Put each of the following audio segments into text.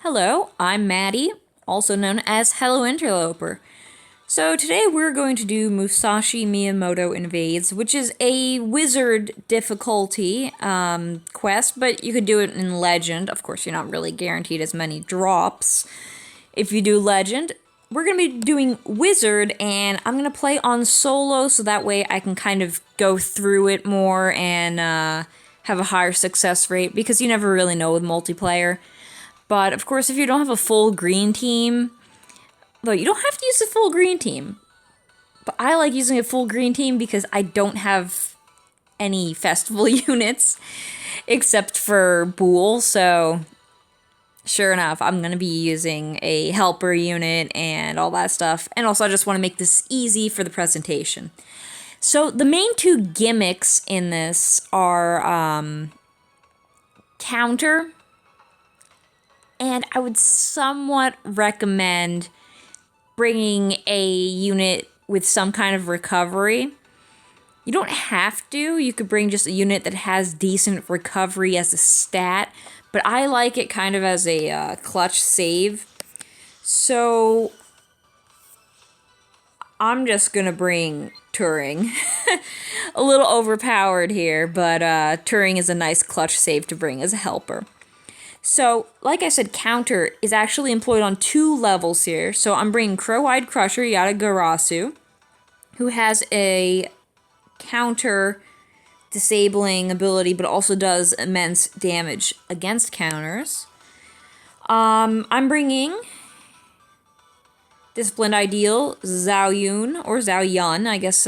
Hello, I'm Maddie, also known as Hello Interloper. So today we're going to do Musashi Miyamoto Invades, which is a wizard difficulty quest, but you could do it in Legend. Of course, you're not really guaranteed as many drops if you do Legend. We're going to be doing Wizard, and I'm going to play on solo, so that way I can kind of go through it more and have a higher success rate, because you never really know with multiplayer. But, of course, if you don't have a full green team, though you don't have to use a full green team, but I like using a full green team because I don't have any festival units except for Bool, so sure enough, I'm going to be using a helper unit and all that stuff. And also, I just want to make this easy for the presentation. So, the main two gimmicks in this are counter, and I would somewhat recommend bringing a unit with some kind of recovery. You don't have to. You could bring just a unit that has decent recovery as a stat, but I like it kind of as a clutch save. So I'm just going to bring Turing. A little overpowered here, but Turing is a nice clutch save to bring as a helper. So, like I said, counter is actually employed on 2 levels here. So I'm bringing Crow-Eyed Crusher Yatagarasu, who has a counter disabling ability, but also does immense damage against counters. I'm bringing Disciplined Ideal Zhao or Zhao I guess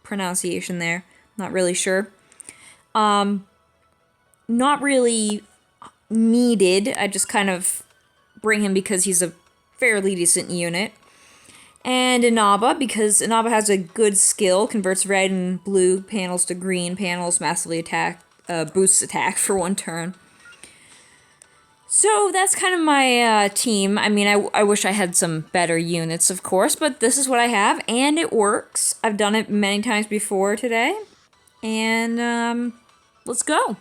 pronunciation there. Not really sure. Not really needed. I just kind of bring him because he's a fairly decent unit. And Inaba, because Inaba has a good skill, converts red and blue panels to green panels, massively boosts attack for 1 turn. So that's kind of my team. I mean, I wish I had some better units, of course, but this is what I have, and it works. I've done it many times before today, and let's go.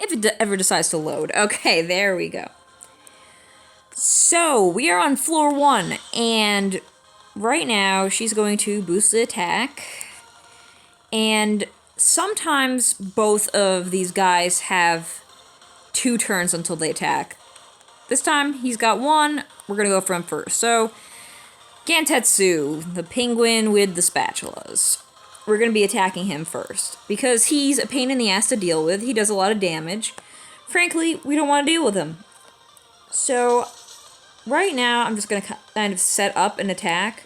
If it ever decides to load. Okay, there we go. So, we are on floor 1, and right now she's going to boost the attack. And sometimes both of these guys have 2 turns until they attack. This time, he's got 1. We're going to go for him first. So, Gantetsu, the penguin with the spatulas. We're going to be attacking him first, because he's a pain in the ass to deal with. He does a lot of damage. Frankly, we don't want to deal with him. So, right now, I'm just going to kind of set up an attack.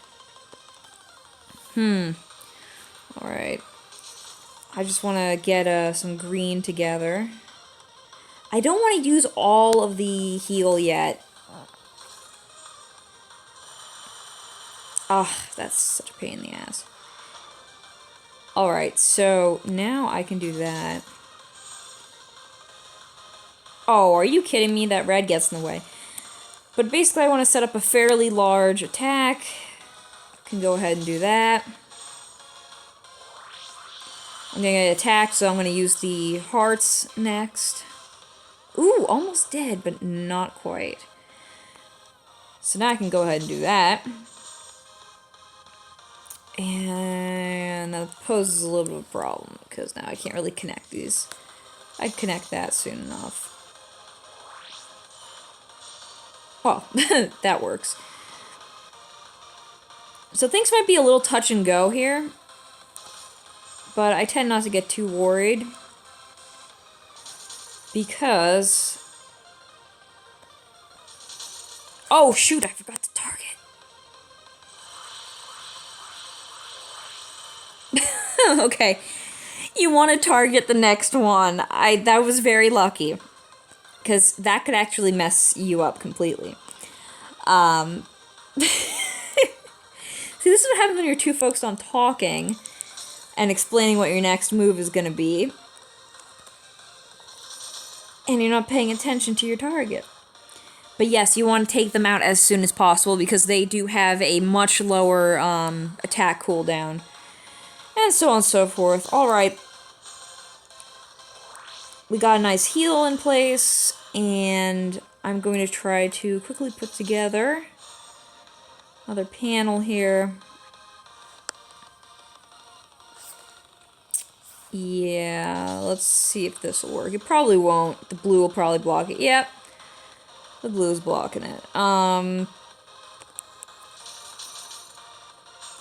Alright. I just want to get some green together. I don't want to use all of the heal yet. Ugh, that's such a pain in the ass. Alright, so now I can do that. Oh, are you kidding me? That red gets in the way. But basically I want to set up a fairly large attack. I can go ahead and do that. I'm going to get attacked, so I'm going to use the hearts next. Ooh, almost dead, but not quite. So now I can go ahead and do that. And that poses a little bit of a problem, because now I can't really connect these. I'd connect that soon enough. Oh, that works. So things might be a little touch and go here, but I tend not to get too worried, because... Oh, shoot, I forgot to target. Okay, you want to target the next one. That was very lucky, because that could actually mess you up completely. See, this is what happens when you're too focused on talking and explaining what your next move is going to be, and you're not paying attention to your target. But yes, you want to take them out as soon as possible, because they do have a much lower attack cooldown. And so on and so forth. Alright. we got a nice heal in place, and I'm going to try to quickly put together another panel here. Yeah, let's see if this will work. It probably won't. The blue will probably block it. Yep. The blue is blocking it.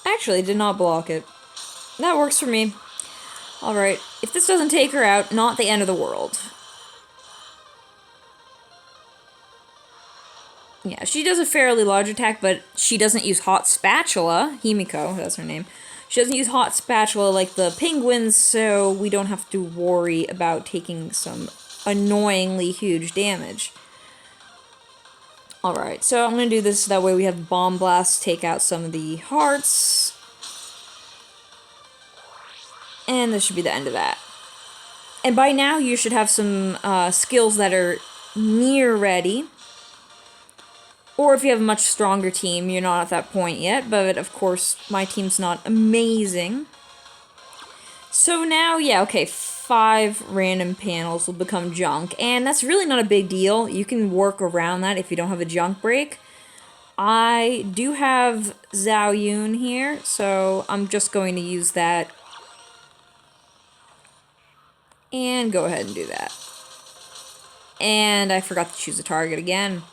Actually, it did not block it. That works for me. Alright, if this doesn't take her out, not the end of the world. Yeah, she does a fairly large attack, but she doesn't use Hot Spatula. Himiko, that's her name. She doesn't use Hot Spatula like the penguins, so we don't have to worry about taking some annoyingly huge damage. Alright, so I'm going to do this so that way we have Bomb Blast take out some of the hearts. And this should be the end of that. And by now you should have some skills that are near ready. Or if you have a much stronger team, you're not at that point yet, but of course my team's not amazing. So now, yeah, okay, 5 random panels will become junk, and that's really not a big deal. You can work around that if you don't have a junk break. I do have Zhao Yun here, so I'm just going to use that. And go ahead and do that. And I forgot to choose a target again.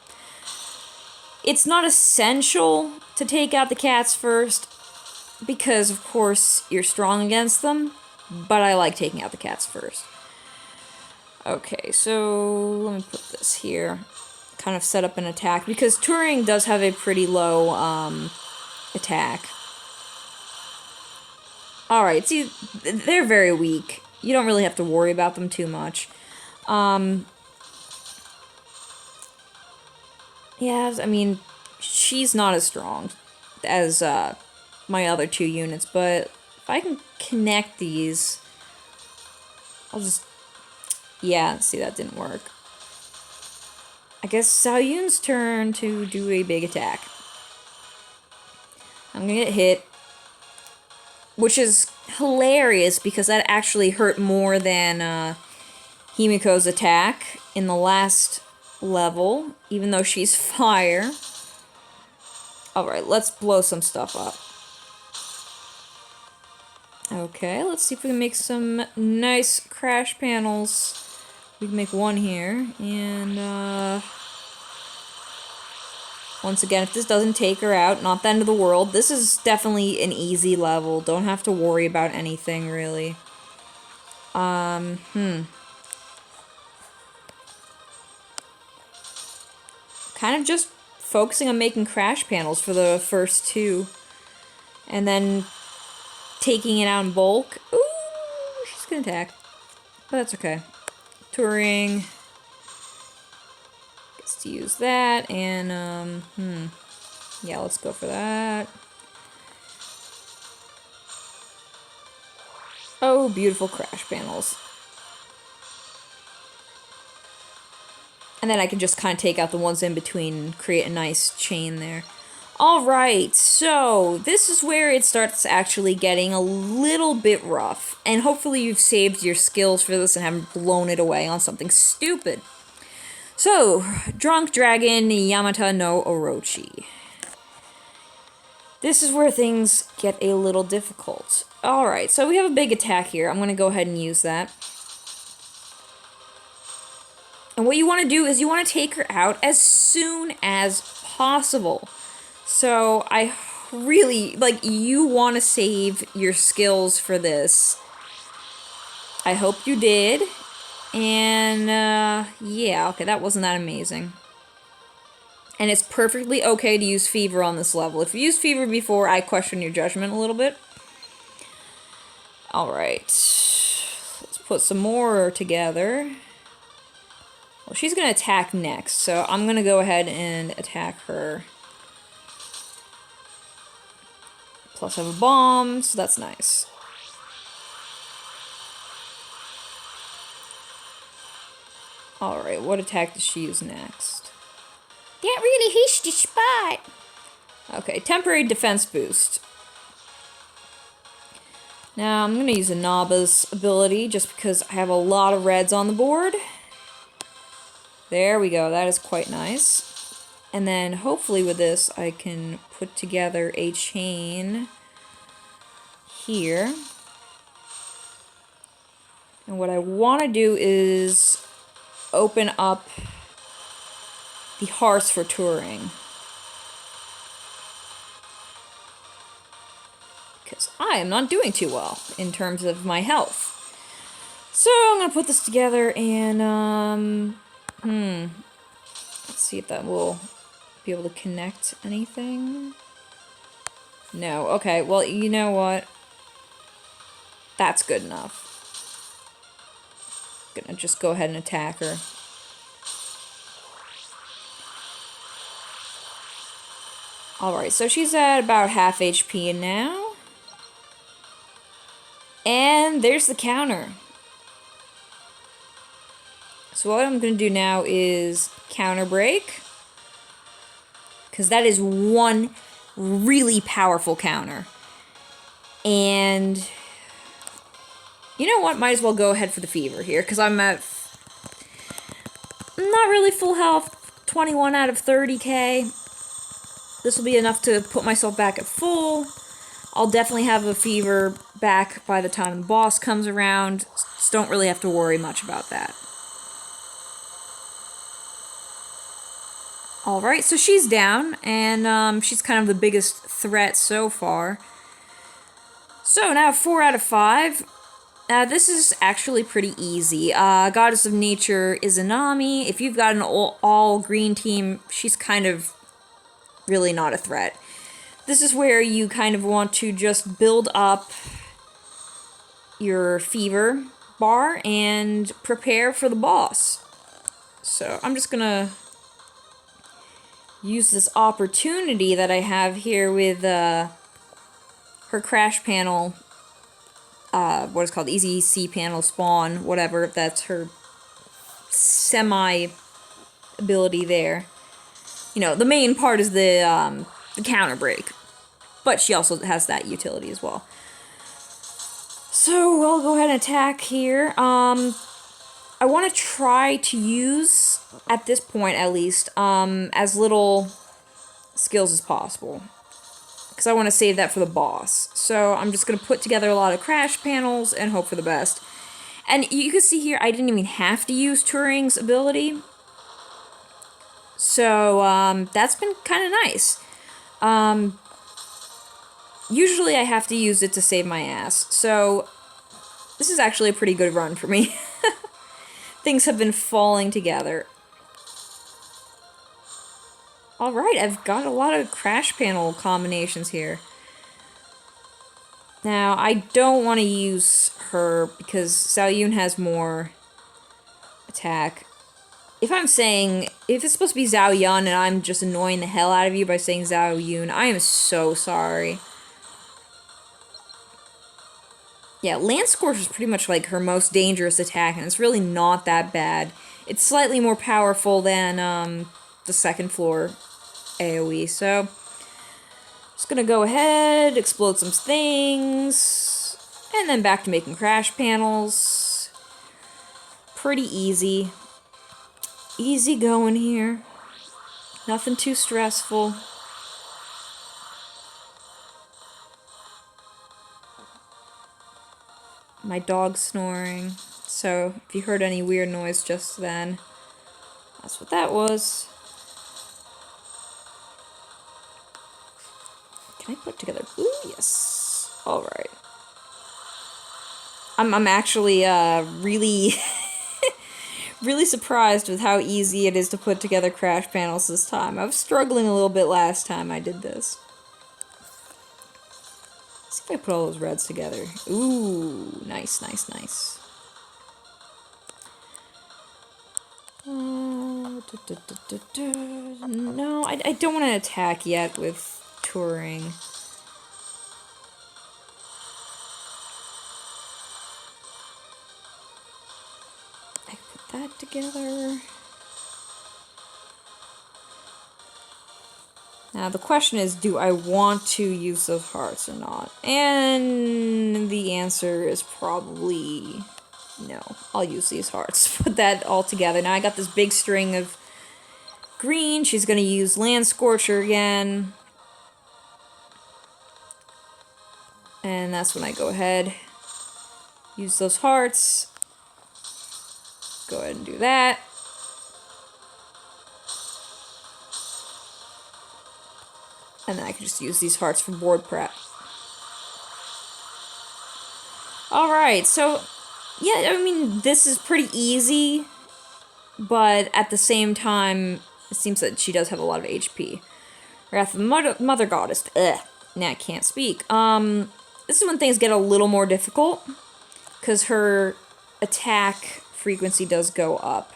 It's not essential to take out the cats first, because of course you're strong against them, but I like taking out the cats first. Okay, so let me put this here. Kind of set up an attack, because Turing does have a pretty low attack. Alright, see, they're very weak. You don't really have to worry about them too much. Yeah, I mean, she's not as strong as my other 2 units, but if I can connect these, I'll just... Yeah, see, that didn't work. I guess Zhao Yun's turn to do a big attack. I'm gonna get hit, which is hilarious because that actually hurt more than Himiko's attack in the last level, even though she's fire. Alright, let's blow some stuff up. Okay, let's see if we can make some nice crash panels. We can make one here, and once again, if this doesn't take her out, not the end of the world. This is definitely an easy level. Don't have to worry about anything, really. Kind of just focusing on making crash panels for the first 2. And then taking it out in bulk. Ooh, she's gonna attack. But that's okay. Turing gets to use that, and, yeah, let's go for that. Oh, beautiful crash panels. And then I can just kind of take out the ones in between and create a nice chain there. Alright, so this is where it starts actually getting a little bit rough. And hopefully you've saved your skills for this and haven't blown it away on something stupid. So, Drunk Dragon Yamata no Orochi. This is where things get a little difficult. Alright, so we have a big attack here. I'm going to go ahead and use that. And what you want to do is you want to take her out as soon as possible. So I really, like, you want to save your skills for this. I hope you did. And, yeah, okay, that wasn't that amazing. And it's perfectly okay to use Fever on this level. If you used Fever before, I question your judgment a little bit. Alright. Let's put some more together. Well, she's going to attack next, so I'm going to go ahead and attack her. Plus I have a bomb, so that's nice. Alright, what attack does she use next? That really hits the spot! Okay, temporary defense boost. Now I'm going to use Inaba's ability just because I have a lot of reds on the board. There we go, that is quite nice. And then hopefully with this I can put together a chain here. And what I want to do is open up the hearts for touring. Because I am not doing too well in terms of my health. So I'm going to put this together and, let's see if that will be able to connect anything. No, okay, well, you know what? That's good enough. I'm gonna just go ahead and attack her. Alright, so she's at about half HP now. And there's the counter. So what I'm gonna do now is counter break. Because that is one really powerful counter. And you know what? Might as well go ahead for the fever here. Because I'm at not really full health. 21 out of 30k. This will be enough to put myself back at full. I'll definitely have a fever back by the time the boss comes around. Just don't really have to worry much about that. Alright, so she's down, and she's kind of the biggest threat so far. So now 4 out of 5. This is actually pretty easy. Goddess of Nature is Inami. If you've got an all green team, she's kind of really not a threat. This is where you kind of want to just build up your fever bar and prepare for the boss. So I'm just gonna use this opportunity that I have here with her crash panel, what is called easy C panel spawn, whatever, that's her semi ability there. You know, the main part is the counter break, but she also has that utility as well. So we'll go ahead and attack here. I want to try to use, at this point at least, as little skills as possible. Because I want to save that for the boss. So I'm just going to put together a lot of crash panels and hope for the best. And you can see here, I didn't even have to use Turing's ability. So, that's been kind of nice. Usually I have to use it to save my ass. So, this is actually a pretty good run for me. Things have been falling together. Alright, I've got a lot of crash panel combinations here. Now, I don't want to use her because Zhao Yun has more attack. If it's supposed to be Zhao Yun and I'm just annoying the hell out of you by saying Zhao Yun, I am so sorry. Yeah, Lance Scorch is pretty much like her most dangerous attack, and it's really not that bad. It's slightly more powerful than the second floor AoE, so just gonna go ahead, explode some things, and then back to making crash panels. Pretty easy. Easy going here. Nothing too stressful. My dog's snoring, so if you heard any weird noise just then, that's what that was. Can I put together? Ooh, yes. Alright. I'm actually, really, really surprised with how easy it is to put together crash panels this time. I was struggling a little bit last time I did this. Let's see if I put all those reds together. Ooh, nice, nice, nice. No, I don't want to attack yet with Turing. I put that together. Now the question is, do I want to use those hearts or not? And the answer is probably no. I'll use these hearts. Put that all together. Now I got this big string of green. She's gonna use Land Scorcher again. And that's when I go ahead, use those hearts. Go ahead and do that. And then I can just use these hearts for board prep. Alright, so, yeah, I mean, this is pretty easy, but at the same time, it seems that she does have a lot of HP. Wrath of the Mother Goddess. Ugh. Nah, I can't speak. This is when things get a little more difficult, because her attack frequency does go up.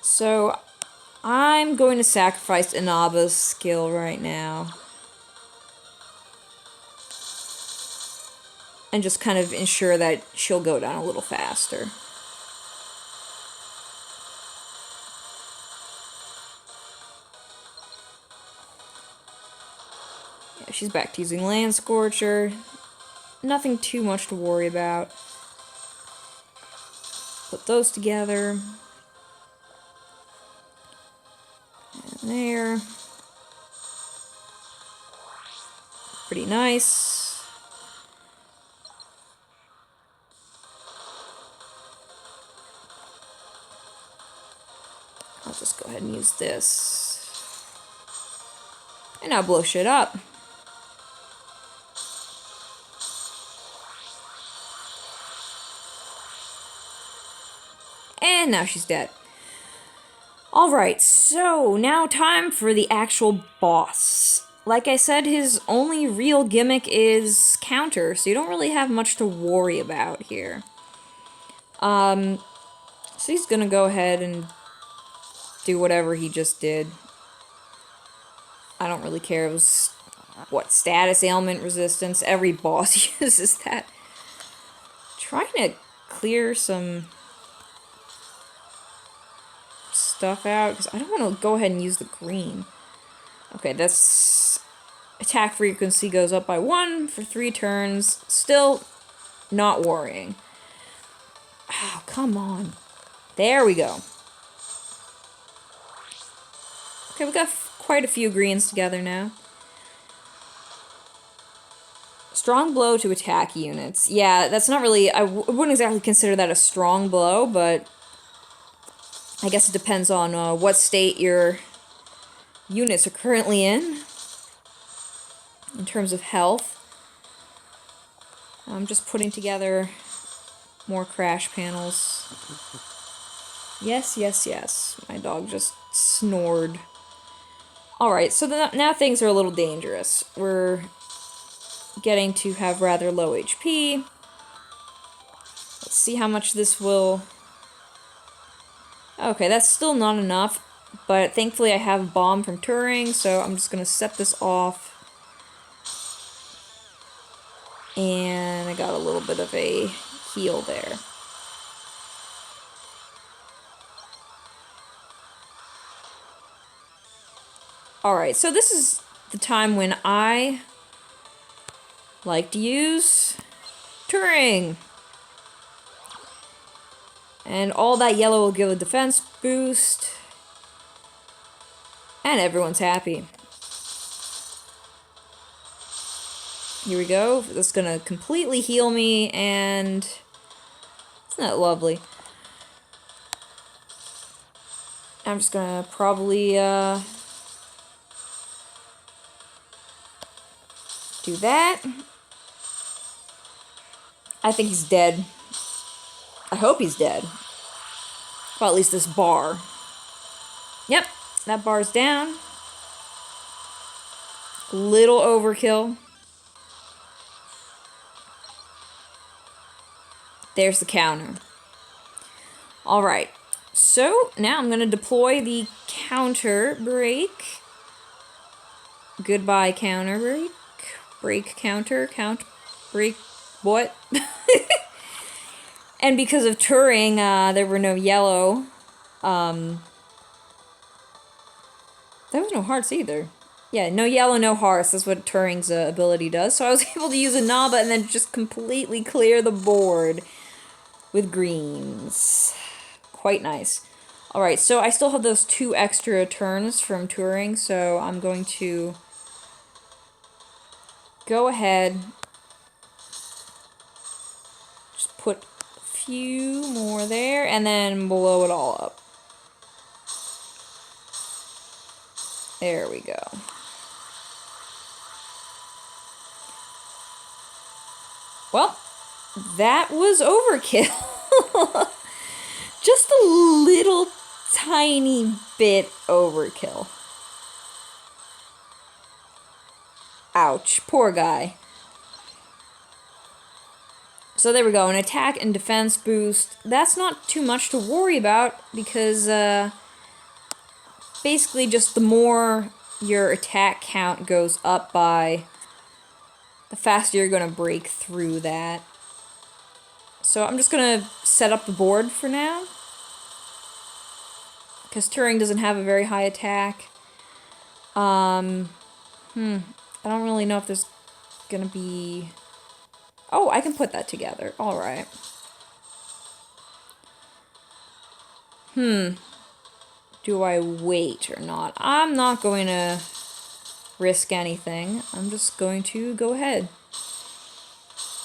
So, I'm going to sacrifice Inaba's skill right now. And just kind of ensure that she'll go down a little faster. Yeah, she's back to using Land Scorcher. Nothing too much to worry about. Put those together. And there. Pretty nice. I'll just go ahead and use this. And I'll blow shit up. And now she's dead. Alright, so now time for the actual boss. Like I said, his only real gimmick is counter, so you don't really have much to worry about here. So he's gonna go ahead and do whatever he just did. I don't really care. It was, what, status, ailment, resistance. Every boss uses that. Trying to clear some stuff out, because I don't want to go ahead and use the green. Okay, that's... attack frequency goes up by 1 for 3 turns. Still not worrying. Oh, come on. There we go. Okay, we got quite a few greens together now. Strong blow to attack units. Yeah, that's not really... I wouldn't exactly consider that a strong blow, but... I guess it depends on what state your units are currently in terms of health. I'm just putting together more crash panels. Yes, yes, yes. My dog just snored. Alright, so now things are a little dangerous. We're getting to have rather low HP. Let's see how much this will... Okay, that's still not enough, but thankfully I have Bomb from Turing, so I'm just going to set this off. And I got a little bit of a heal there. Alright, so this is the time when I like to use Turing. And all that yellow will give a defense boost. And everyone's happy. Here we go. That's gonna completely heal me, and... isn't that lovely? I'm just gonna probably, do that. I think he's dead. I hope he's dead. Well, at least this bar. Yep, that bar's down. Little overkill. There's the counter. Alright, so now I'm going to deploy the counter break. Goodbye counter break. Break counter, count, break, what? And because of Turing, there were no yellow There was no hearts either. Yeah, no yellow, no hearts. That's what Turing's ability does. So I was able to use a Naba and then just completely clear the board with greens. Quite nice. Alright, so I still have those 2 extra turns from Turing, so I'm going to go ahead, just put a few more there, and then blow it all up. There we go. Well, that was overkill. Just a little tiny bit overkill. Ouch, poor guy. So there we go, an attack and defense boost. That's not too much to worry about because basically just the more your attack count goes up by, the faster you're going to break through that. So I'm just going to set up the board for now, because Turing doesn't have a very high attack. I don't really know if there's going to be... Oh, I can put that together. Alright. Do I wait or not? I'm not going to risk anything. I'm just going to go ahead.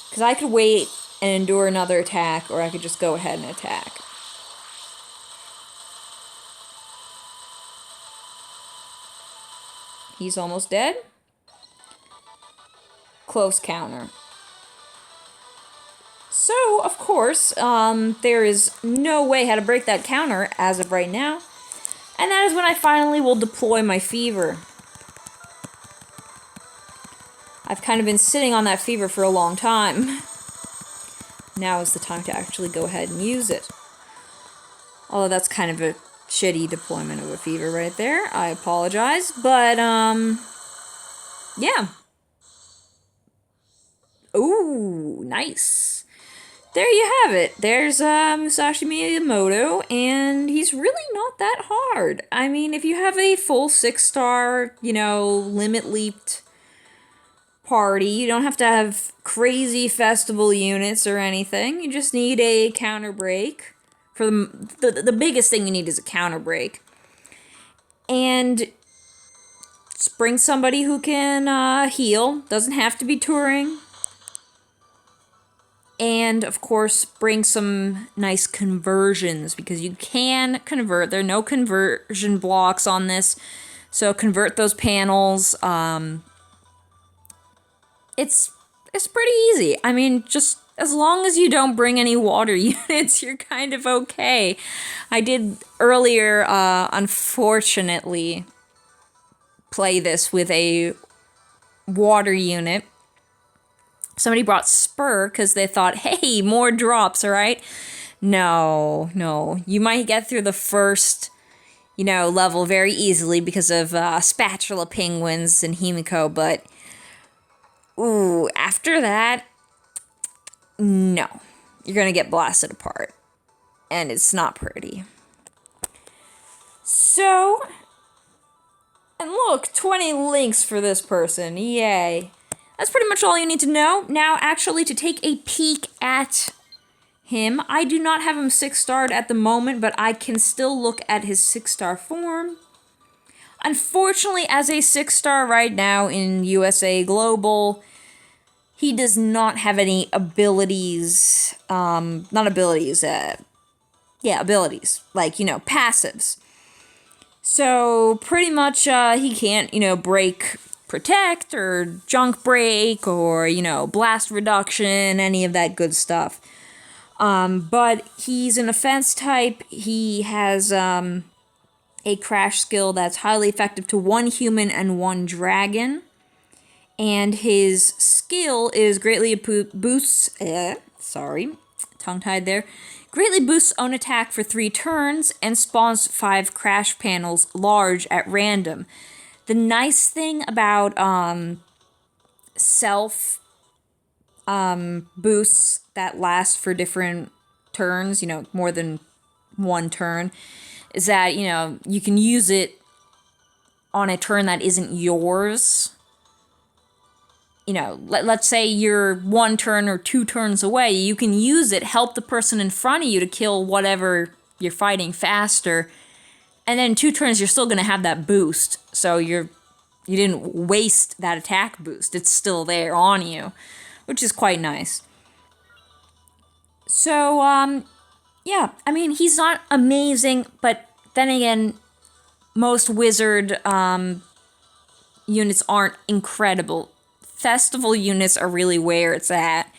Because I could wait and endure another attack, or I could just go ahead and attack. He's almost dead. Close counter. So, of course, there is no way how to break that counter as of right now. And that is when I finally will deploy my fever. I've kind of been sitting on that fever for a long time. Now is the time to actually go ahead and use it. Although that's kind of a shitty deployment of a fever right there. I apologize. But, yeah. Ooh, nice. There you have it. There's Musashi Miyamoto, and he's really not that hard. I mean, if you have a full 6-star, limit leaped party, you don't have to have crazy festival units or anything. You just need a counter break. For the biggest thing you need is a counter break. And just bring somebody who can heal. Doesn't have to be Turing. And, of course, bring some nice conversions, because you can convert. There are no conversion blocks on this, so convert those panels. It's pretty easy. I mean, just as long as you don't bring any water units, you're kind of okay. I did earlier, unfortunately, play this with a water unit. Somebody brought Spur because they thought, hey, more drops, alright? No. You might get through the first, level very easily because of spatula penguins and Himiko, but, ooh, after that, no. You're gonna get blasted apart. And it's not pretty. So, and look, 20 links for this person, yay. That's pretty much all you need to know. Now, actually, to take a peek at him, I do not have him 6-starred at the moment, but I can still look at his 6-star form. Unfortunately, as a 6-star right now in USA Global, he does not have any abilities, abilities, like, passives. So, pretty much, he can't, break protect or junk break or, blast reduction, any of that good stuff. But he's an offense type. He has a crash skill that's highly effective to 1 human and 1 dragon. And his skill is greatly boosts, tongue-tied there. Greatly boosts own attack for 3 turns and spawns 5 crash panels large at random. The nice thing about self boosts that last for different turns, more than 1 turn, is that, you can use it on a turn that isn't yours. You know, let's say you're 1 turn or 2 turns away, you can use it, help the person in front of you to kill whatever you're fighting faster, and then in 2 turns you're still gonna have that boost, so you didn't waste that attack boost. It's still there on you, which is quite nice. So, yeah, I mean, he's not amazing, but then again, most wizard units aren't incredible. Festival units are really where it's at.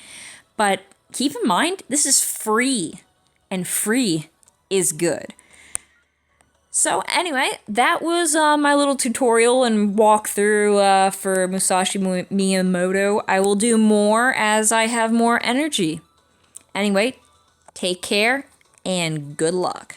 But keep in mind, this is free, and free is good. So anyway, that was my little tutorial and walkthrough for Musashi Miyamoto. I will do more as I have more energy. Anyway, take care and good luck.